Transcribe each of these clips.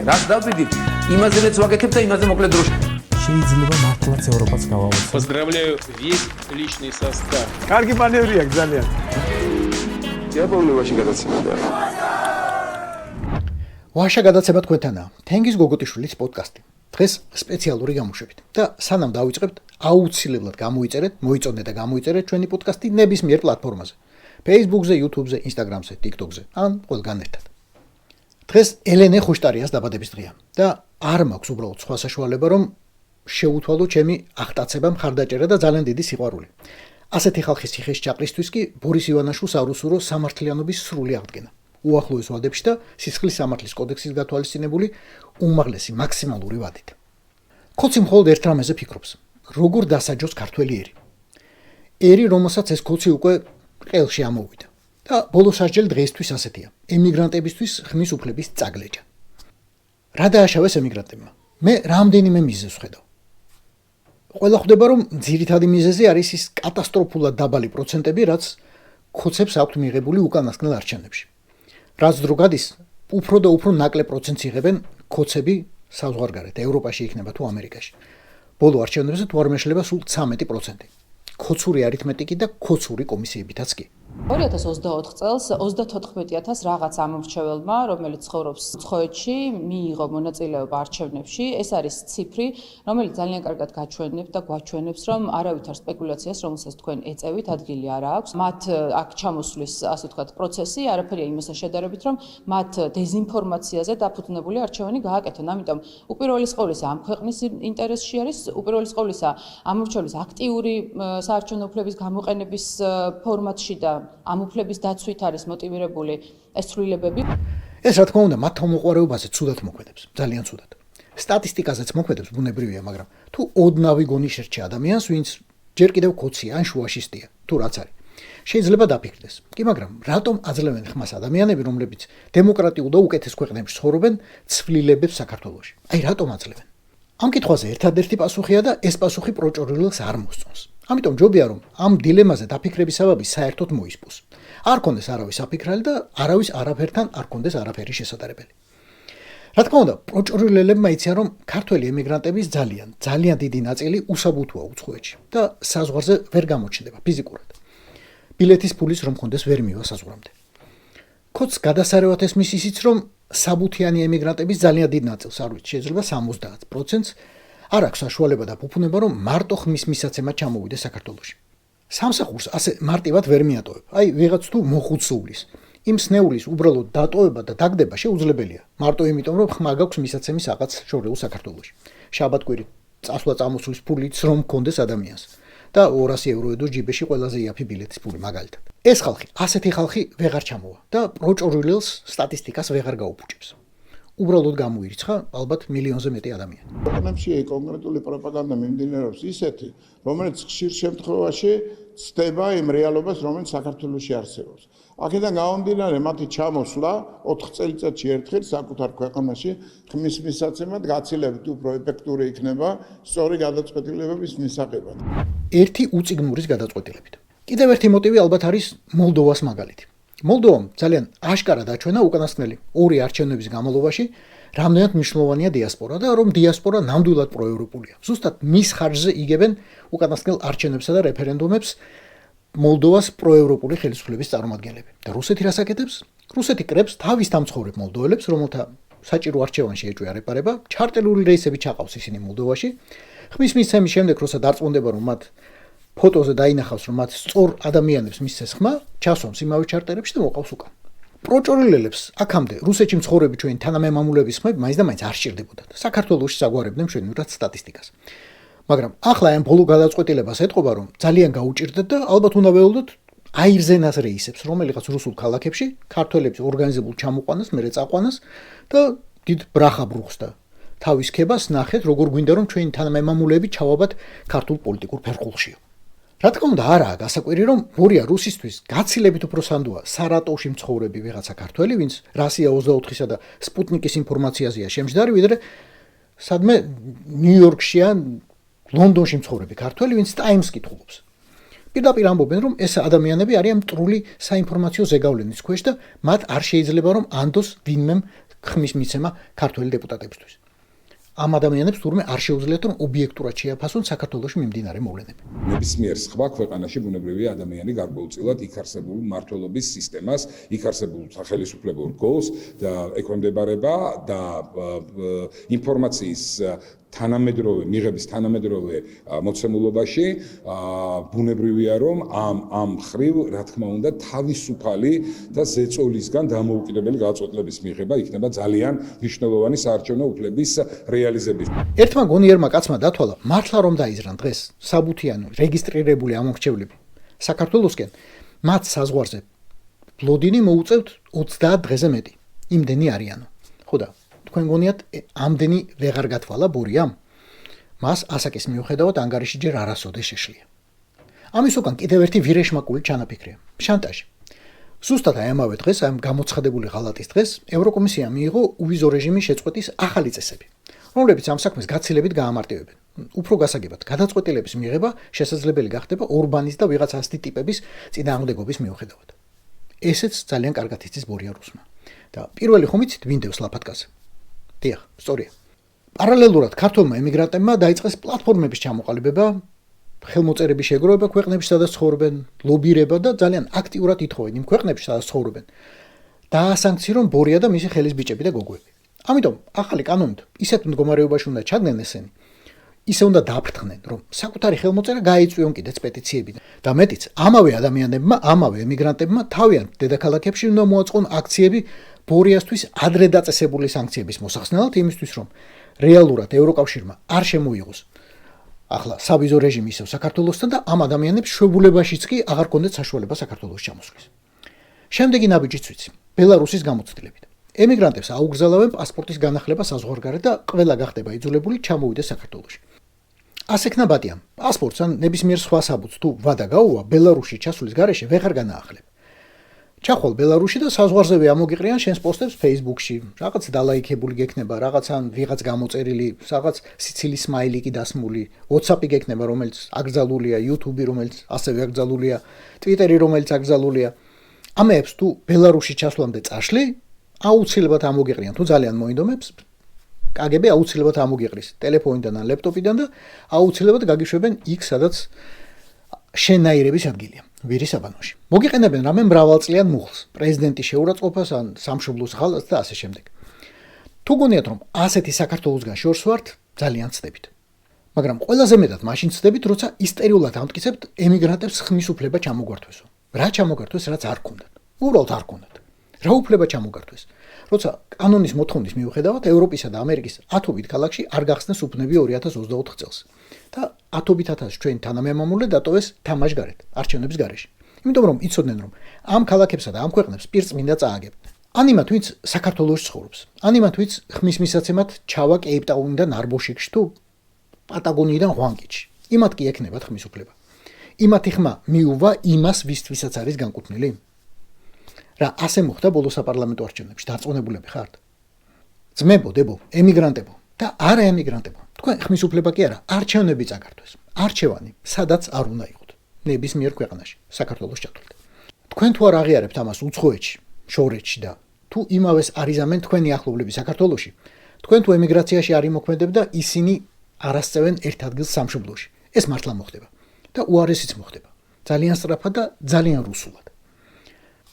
რას დავდივით, იმაზეც ვაკეთებ და იმაზე მოკლედ დროში. შეიძლება მართლაც ევროპაც გავავოცოთ. Поздравляю весь личный состав. კარგი მანევრია ძალიან. დიაბოლოვაში გადაცემაა. ვაშა გადაცემა თქვენთანაა. თენგიზ გოგოტიშვილის პოდკასტი. დღეს სპეციალური გამოშვებით. და სანამ დავიწყებთ, აუცილებლად მოიწონეთ და გამოიწერეთ ჩვენი პოდკასტი ნებისმიერ პლატფორმაზე. Facebook-ზე, YouTube-ზე, Instagram-ზე, TikTok-ზე, ან ყველგან ერთად. დღეს ელენე ხუშტარიას დაბადების დღეა და არ მაქვს უბრალოდ სხვა საშუალება, რომ შეუთვალო ჩემი აღტაცება, მხარდაჭერა და ძალიან დიდი სიყვარული. ასეთი ხალხის ციხეს ჩაყრისთვის კი ბორის ივანაშვილს არ უსურო სამართლიანობის სრული აღდგენა. უახლოეს ვადებში და სისხლის სამართლის კოდექსის გათვალისწინებული უმაღლესი მაქსიმალური ვადით. ქოცი მხოლოდ ერთ რამეზე ფიქრობს. როგორ დასაჯოს ქართველი ერი. ერი, რომელსაც ეს ქოცი უკვე ყელში ამოვიდა. და ბოლო სასჯელი დღეისთვის ასეთია. ემიგრანტებისთვის ხმის უფლების წაგლეჯა. რა დააშავეს ემიგრანტებმა? მე რამდენიმე მიზეზს ვხედავ. ყველა ხვდება, რომ ძირითადი მიზეზი არის ის კატასტროფულად დაბალი პროცენტები, რაც ქოცებს აქვთ მიღებული უკანასკნელ არჩევნებში. რაც დრო გადის, უფრო და უფრო ნაკლებ პროცენტს იღებენ ქოცები საზღვარგარეთ, ევროპაში იქნება თუ ამერიკაში. ბოლო არჩევნებზე თუ არ მეშლება სულ 13%. ქოცური არითმეტიკი და ქოცური კომისიებითაც კი. 2024 წელს 34,000 რაღაც ამომრჩეველმა, რომელიც ცხოვრობს ცხოეთში, მიიღო მონაწილეობა არჩევნებში. ეს არის ციფრი, რომელიც ძალიან კარგად გაჩვენებს და გვაჩვენებს, რომ არავითარ სპეკულაციას, რომელსაც თქვენ ეწევით, ადგილი არ აქვს. მათ აქ ჩამოსვლის, ასე ვთქვათ, პროცესი არაფერია იმასთან შედარებით, რომ მათ დეზინფორმაციაზე დაფუძნებული არჩევანი გააკეთონ. ამიტომ უპირველეს ყოვლისა ამ ქვეყნის ინტერესში არის, უპირველეს ყოვლისა ამომრჩევლის აქტიური საარჩევნო უფლების გამოყენების ფორმატში და ამ უფლების დაცვით არის მოტივირებული ეს ცვლილებები. ეს რა თქმა უნდა მათ თავმოყარეობაზე ცუდად მოქმედებს, ძალიან ცუდად. სტატისტიკაზეც მოქმედებს, ბუნებრივია, მაგრამ თუ ოდნავი გონი შერჩე ადამიანს, ვინც ჯერ კიდევ ქოცია ან შუაშისტია, თუ რაც არის. შეიძლება დაფიქრდეს. კი, მაგრამ რატომ აძლევენ ხმას ადამიანები, რომლებიც დემოკრატიულ და უკეთეს ქვეყნებში ცხოვრობენ, ცვლილებებს საქართველოში? აი რატომ აძლევენ? ამ კითხვაზე ერთადერთი პასუხია და ეს პასუხი პროჭორილს არ მოსწონს. ამიტომ ჯობია რომ ამ დილემაზე დაფიქრების საბაბი საერთოდ მოისპოს. არ კონდეს არავის აფიქრალი და არავის არაფერთან არ კონდეს არაფერი შესაძლებელი. რა თქმა უნდა, პროჭორილებმა იციან რომ ქართველი ემიგრანტების ძალიან დიდი ნაწილი უსაბუთოა უცხოეთში და საზღვარზე ვერ გამოჩნდება ფიზიკურად. ბილეთის პულის რომ კონდეს ვერ მივა საზღვრამდე. ქოც გადასარევად ესმის ისიც რომ საბუთიანი ემიგრანტების ძალიან დიდ ნაწილს არ ვიცი, შეიძლება 70%-ს არ აქვს საშუალება და ფუფუნება, რომ მარტო ხმის მისაცემა ჩამოვიდეს საქართველოში. სამსახურს ასე მარტივად ვერ მიატოვებ. აი, ვიღაც თუ მოხუცულის. იმ სნეულის უბრალოდ დატოვება და დაგდება შეუძლებელია. მარტო იმიტომ, რომ ხმა გაქვს მისაცემის რაღაც შორეულ საქართველოში. შაბათ-კვირით წასვლა-წამოსვლის ფულიც რომ მქონდეს ადამიანს. და 200 ევრო ედოს ჯიბეში ყველაზე იაფი ბილეთის ფული მაგალითად. ეს ხალხი, ასეთი ხალხი ვეღარ ჩამოვა და პროჭორილს სტატისტიკას ვეღარ გაუფუჭებს. უბრალოდ გამოირიცხა ალბათ მილიონზე მეტი ადამიანი. ქვეყნებში კონკრეტული პროპაგანდა მიმდინარეობს ისეთი, რომელიც ხშირ შემთხვევაში ცდება იმ რეალობას, რომელიც საქართველოში არსებობს. აქედან გამომდინარე, მათი ჩამოსვლა 4 წელიწადში ერთხელ საკუთარ ქვეყანაში ხმის მისაცემად გაცილებით უფრო ეფექტური იქნება სწორი გადაწყვეტილებების მისაღებად. ერთი უწიგნურის გადაწყვეტილებით. კიდევ ერთი მოტივი ალბათ არის მოლდოვას მაგალითი. მოლდოვამ ძალიან აშკარად აჩვენა უკანასკნელი 2 არჩევნების განმავლობაში, რამდენად მნიშვნელოვანია დიასპორა და რომ დიასპორა ნამდვილად პროევროპულია. ზუსტად მის ხარჯზე იგებენ უკანასკნელ არჩევნებსა და რეფერენდუმებს მოლდოვას პროევროპული ხელისუფლების წარმომადგენლები. და რუსეთი რას აკეთებს? რუსეთი კრებს თავის დამცხოვრებ მოლდოველებს, რომელთა საჭირო არჩევანში ეჭვია რეპარება, ჩარტელური რეისები ჩაყავს ისინი მოლდოვაში. ხმის მისცემის შემდეგ, როცა დარწმუნდება, რომ მათ ფოტოზე დაინახავს, რომ მათ სწორ ადამიანებს მისცეს ხმა, ჩასვამს იმავე ჩარტერებში და მოყავს უკან. პროჭორილებს აქამდე რუსეთში მცხოვრები ჩვენი თანამემამულების ხმები მაინც და მაინც არ სჭირდებოდათ. საქართველოში საგვარებდნენ მშვენივრად სტატისტიკას. მაგრამ ახლა ამ ბოლო გადაწყვეტილებას ეტყობა, რომ ძალიან გაუჭირდეთ და ალბათ უნდა ველოდოთ აირზენას რეისებს, რომელიღაც რუსულ ქალაქებში ქართველების ორგანიზებულ ჩამოყვანას, მერე წაყვანას და დიდ ბრახა ბრუხს და თავის ქებას ნახეთ, როგორ გვინდა რომ ჩვენი თანამემამულეები ჩავაბათ ქართულ პოლიტიკურ ფერყულშიო. რა თქმა უნდა, არაა გასაკვირი, რომ მორია რუსისთვის გაცილებით უფრო სანდოა სარატოვში მცხოვრები ვიღაცა ქართველი, ვინც რასია 24-სა და სპუტნიკის ინფორმაციაზეა შემჯდარი, ვიდრე სადმე ნიუ-იორკში ან ლონდონში მცხოვრები ქართველი, ვინც ტაიმს კითხულობს. პირდაპირ ამბობენ, რომ ეს ადამიანები არიან მტრული საინფორმაციო ზეგავლენის ქვეშ და მათ არ შეიძლება რომ ანდოს ვინმემ ხმის მიცემა ქართველი დეპუტატებისთვის. ამ ადამიანებს თურმე არ შეუძლიათ რომ ობიექტურად შეაფასონ საქართველოში მიმდინარე მოვლენები. ნებისმიერ სხვა ქვეყანაში ბუნებრივია ადამიანი გარკვეულწილად იქ არსებულ მმართველობის სისტემას, იქ არსებულ სახელისუფლებო რგოლს და ექვემდებარება და ინფორმაციის მიღების თანამედროვე მოცემულობაში ბუნებრივია რომ ამ ხრივ რა თქმა უნდა თავისუფალი და ზეწოლისგან დამოუკიდებელი გაწყვეტილების მიღება იქნება ძალიან მნიშვნელოვანი საარჩევნო უფლების რეალიზების. ერთმა გონიერმა კაცმა დათვალა, მართლა რომ დაიზრან დღეს საბუთიანი რეგისტრირებული ამორჩევლები საქართველოსკენ, მათ საზღვარზე ბლოდინი მოუწევთ 30 დღეზე მეტი. იმდენი არიანო. ხო და თქვენ გონიათ ამდენი ვეღარ გათვალა ბურიამ? მას ასაკის მიუხედავად ანგარიში ჯერ არასოდეს შეშლია. ამის უკან კიდევ ერთი ვირეშმაკული ჩანაფიქრია, შანტაჟი. ზუსტად აი ამავე დღეს, ამ გამოცხადებული ღალატის დღეს, ევროკომისიამ მიიღო უვიზო რეჟიმის შეწყვეტის ახალი წესები, რომლებიც ამ საქმეს გაცილებით გაამარტივებენ. უფრო გასაგებად, გადაწყვეტილების მიღება შესაძლებელი გახდება ორბანის და ვიღაც ასეთი ტიპების წინააღმდეგობის მიუხედავად. ესეც ძალიან კარგად იცის ბორია რუსმა. და პირველი ხომ იცით ვინ დევს ლაფათკაზე? დიახ, სწორია. პარალელურად ქართველმა ემიგრანტებმა დაიწყეს პლატფორმების ჩამოყალიბება, ხელმოწერების შეგროვება ქვეყნებში, სადაც ცხოვრობენ, ლობირება და ძალიან აქტიურად ითხოვენ იმ ქვეყნებში, სადაც ცხოვრობენ, დაასანქცირონ ბორია და მისი ხელის ბიჭები და გოგოები. ამიტომ ახალი კანონით ისეთ მდგომარეობაში უნდა ჩადგნენ ესენი, ისე უნდა დააფრთხნენ, რომ საკუთარი ხელმოწერა გაეწვიონ კიდეც პეტიციებიდან. და მეტიც, ამავე ადამიანებმა, ამავე ემიგრანტებმა თავიანთ დედაქალაქებში უნდა მოაწყონ აქციები ბორიასთვის ადრე დაწესებული სანქციების მოსახსნელად, იმისთვის რომ რეალურად ევროკავშირმა არ შემოიღოს ახლა სავიზო რეჟიმი ისევ საქართველოსთან და ამ ადამიანებს შვებულებაშიც კი აღარ კონდეთ საშუალება საქართველოს ჩამოსვლის. შემდეგი ნაბიჯიც ვიცი, ბელარუსის გამოცდილებით. ემიგრანტებს აუგზავნებენ პასპორტის განახლება საზღვარგარეთ და ყველა გახდება იძულებული ჩამოვიდეს საქართველოში. ასექნა ბატიამ, პასპორტს ან ნებისმიერ სხვა საბუთს თუ ვადა გაუვა, ბელარუსში ჩასვლის გარეშე ვეღარ განაახლებ. ჩახვალ ბელარუსში და საზღვარზევე ამოგიყრიან შენს პოსტებს Facebook-ში. რაღაც დალაიქებული გექნება, რაღაც ან ვიღაც გამოწერილი, რაღაც სიცილის სმაილი კი დასმული, WhatsApp-ი გექნება, რომელიც აკრძალულია, YouTube-ი, რომელიც ასევე აკრძალულია, Twitter-ი, რომელიც აკრძალულია. ამებს თუ ბელარუსში ჩასვლამდე წაშლი, აუცილებლად ამოგიყრიან, თუ ძალიან მოინდომებს, KGB აუცილებლად ამოგიყრის ტელეფონიდან ან ლეპტოპიდან და აუცილებლად გაგიშვებენ იქ, სადაც შენაირების ადგილია. ვირის აბანოში. მოგიყენებენ რამე მრავალწლიან მუხლს, პრეზიდენტის შეურაცხყოფას ან სამშობლოს ღალატს და ასე შემდეგ. თუ გონიათ რომ ასეთი საქართველოსგან შორს ვართ, ძალიან ცდებით. მაგრამ ყველაზე მეტად მაშინ ცდებით, როცა ისტორიულად ამტკიცებთ ემიგრანტებს ხმის უფლება ჩამოგვართვესო. რა ჩამოგართვეს, რაც არ ქონდათ. უბრალოდ არ ქონდათ. რა უფლება ჩამოგართვეს? როცა კანონის მოთხოვნის მიუხედავად ევროპისა და ამერიკის ათობით ქალაქში არ გახსნეს უბნები 2024 წელს. და ათობით ათასი ჩვენ თანამემამულე დატოვეს თამაშგარეთ, არჩევნების გარეშე. იმიტომ რომ იცოდნენ რომ ამ ქალაქებსა და ამ ქვეყნებს პირწმინდა წააგებდნენ. ან იმათ ვინც საქართველოში ცხოვრობს, ან იმათ ვინც ხმის მისაცემად ჩავა კეიპტაუნიდან არბოშიკში თუ პატაგონიიდან ღვანკიჩში. იმათ კი ექნებათ ხმის უფლება. იმათი ხმა მიუვა იმას ვისთვისაც არის განკუთვნილი. რა ასე მოხდა ბოლო საპარლამენტო არჩევნებში, დარწმუნებულები ხართ? ძმებო, დებო, ემიგრანტებო და არა ემიგრანტებო. თქვენ ხმის უფლება კი არა, არჩევნები წაგართვეს. არჩევანი, სადაც არ უნდა იყოთ. ნებისმიერ ქვეყანაში, საქართველოს ჩათვლით. თქვენ თუ არ აღიარებთ ამას უცხოეთში, შორეთში და თუ იმავეს არიზამენ თქვენი ახლობლები საქართველოში, თქვენ თუ ემიგრაციაში არ იმოქმედებ და ისინი არასწევენ ერთ ადგილს სამშობლოში. ეს მართლა მოხდება და უარესიც მოხდება. ძალიან სწრაფად და ძალიან რუსულად.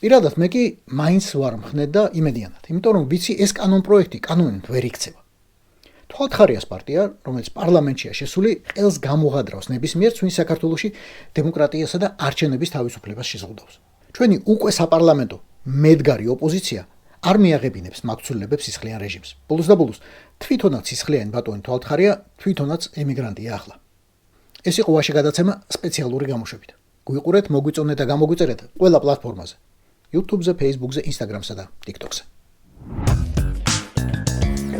პირადად მე კი მაინც ვარ მხნედ და იმედიანად, იმიტომ რომ ვიცი ეს კანონპროექტი კანონით ვერ იქცევა. თვალთხარიას პარტია, რომელიც პარლამენტშია შესული, ყელს გამოღადრავს ნებისმიერ წვნის საქართველოში დემოკრატიასა და არჩევნების თავისუფლებას შეზღუდავს. ჩვენი უკვე საპარლამენტო მედგარი ოპოზიცია არ მიაღებინებს მაქცულებებს სისხლიან რეჟიმს. ბოლოს და ბოლოს თვითონაც სისხლიანი ბატონი თვალთხარია, თვითონაც ემიგრანტია ახლა. ეს იყო ვაში გადაცემა სპეციალური გამოშვებით. გვიყურეთ, მოგვიწონეთ და გამოგვიწერეთ ყველა პლატფორმაზე. YouTube-ზე, Facebook-ზე, Instagram-სა და TikTok-ზე.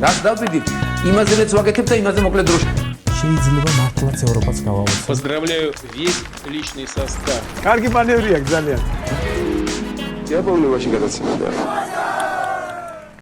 რაც დავიდით, იმაზე მეც ვაგეთებ და იმაზე მოკლედ დროში. შეიძლება მართლაც ევროპაც გავაუწყო. Поздравляю весь личный состав. კარგი მანევრია ძალიან. Я помню очень гадаться.